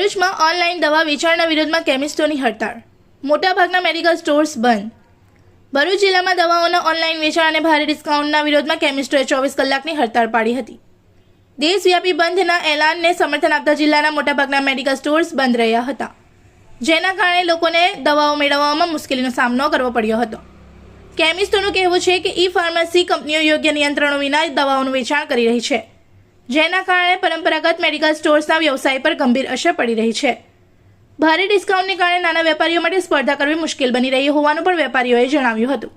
ભરૂચમાં ઓનલાઈન દવા વેચાણના વિરોધમાં કેમિસ્ટોની હડતાળ. મોટાભાગના મેડિકલ સ્ટોર્સ બંધ. ભરૂચ જિલ્લામાં દવાઓના ઓનલાઈન વેચાણ અને ભારે ડિસ્કાઉન્ટના વિરોધમાં કેમિસ્ટોએ 24 કલાકની હડતાળ પાડી હતી. દેશવ્યાપી બંધના એલાનને સમર્થન આપતા જિલ્લાના મોટાભાગના મેડિકલ સ્ટોર્સ બંધ રહ્યા હતા, જેના કારણે લોકોને દવાઓ મેળવવામાં મુશ્કેલીનો સામનો કરવો પડ્યો હતો. કેમિસ્ટોનું કહેવું છે કે ઈ-ફાર્મસી કંપનીઓ યોગ્ય નિયંત્રણો વિના દવાઓનું વેચાણ કરી રહી છે, જેના કારણે પરંપરાગત મેડિકલ સ્ટોર્સના વ્યવસાય પર ગંભીર અસર પડી રહી છે. ભારે ડિસ્કાઉન્ટને કારણે નાના વેપારીઓ માટે સ્પર્ધા કરવી મુશ્કેલ બની રહી હોવાનું પણ વેપારીઓએ જણાવ્યું હતું.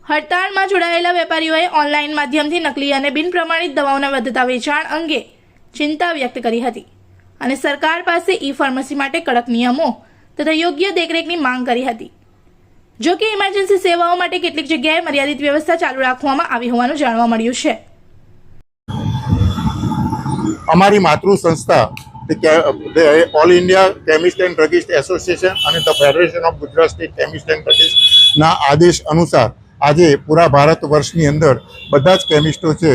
હડતાળમાં જોડાયેલા વેપારીઓએ ઓનલાઈન માધ્યમથી નકલી અને બિનપ્રમાણિત દવાઓના વધતા વેચાણ અંગે ચિંતા વ્યક્ત કરી હતી અને સરકાર પાસે ઈ-ફાર્મસી માટે કડક નિયમો તથા યોગ્ય દેખરેખની માંગ કરી હતી. જો કે ઇમરજન્સી સેવાઓ માટે કેટલીક જગ્યાએ મર્યાદિત વ્યવસ્થા ચાલુ રાખવામાં આવી હોવાનું જાણવા મળ્યું છે. અમારી માતૃ સંસ્થા all India chemist and druggist association અને the federation of Gujarat state chemist and ડ્રગિસ્ટના આદેશ અનુસાર આજે પૂરા ભારત વર્ષની અંદર બધા જ કેમિસ્ટો છે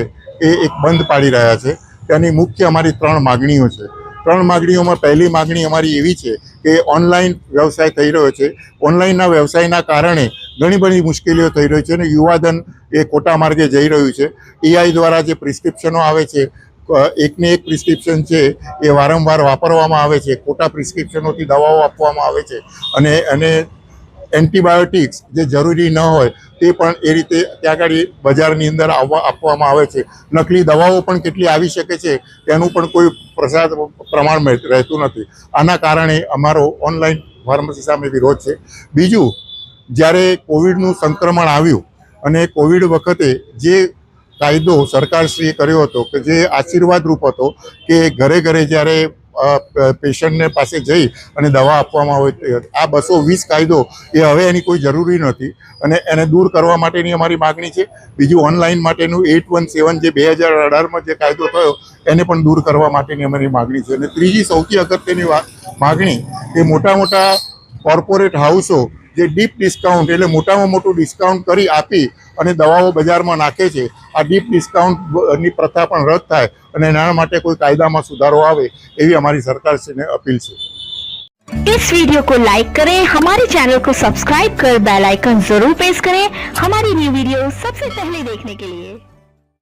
એ એક બંધ પાડી રહ્યા છે. તેની મુખ્ય અમારી 3 માગણીઓ છે. 3 માગણીઓમાં પહેલી માગણી અમારી એવી છે કે ઓનલાઈન વ્યવસાય થઈ રહ્યો છે. ઓનલાઈનના વ્યવસાયના કારણે ઘણી બધી મુશ્કેલીઓ થઈ રહી છે અને યુવાધન એ ખોટા માર્ગે જઈ રહ્યું છે. એઆઈ દ્વારા જે પ્રિસ્ક્રિપ્શનો આવે છે, એકને એક પ્રિસ્ક્રિપ્શન છે એ વારંવાર વાપરવામાં આવે છે, ખોટા પ્રિસ્ક્રિપ્શનોથી દવાઓ આપવામાં આવે છે અને એન્ટીબાયોટિક્સ જે જરૂરી ન હોય તે પણ એ રીતે ત્યાં આગળ બજારની અંદર આપવામાં આવે છે. નકલી દવાઓ પણ કેટલી આવી શકે છે તેનું પણ કોઈ પ્રમાણ રહેતું નથી. આના કારણે અમારો ઓનલાઈન ફાર્મસી સામે વિરોધ છે. બીજું, જ્યારે કોવિડનું સંક્રમણ આવ્યું અને કોવિડ વખતે જે કાયદો સરકારશ્રીએ કર્યો હતો કે જે આશીર્વાદરૂપ હતો કે ઘરે ઘરે જ્યારે પેશન્ટને પાસે જઈ અને દવા આપવામાં આવે, આ 220 કાયદો એ હવે એની કોઈ જરૂરી નથી અને એને દૂર કરવા માટેની અમારી માગણી છે. બીજું, ઓનલાઈન માટેનું 817 જે 2018માં જે કાયદો થયો એને પણ દૂર કરવા માટેની અમારી માગણી છે. અને ત્રીજી સૌથી અગત્યની માગણી એ મોટા મોટા કોર્પોરેટ હાઉસો જે ડીપ ડિસ્કાઉન્ટ એટલે મોટામાં મોટું ડિસ્કાઉન્ટ કરી આપી અને દવાઓ બજારમાં નાખે છે, આ ડીપ ડિસ્કાઉન્ટની પ્રથા પણ રદ થાય અને એના માટે કોઈ કાયદામાં સુધારો આવે એવી અમારી સરકારશ્રીને અપીલ છે. इस वीडियो को लाइक करें, हमारे चैनल को सब्सक्राइब कर बेल आइकन जरूर प्रेस करें हमारी न्यू वीडियो सबसे पहले देखने के लिए.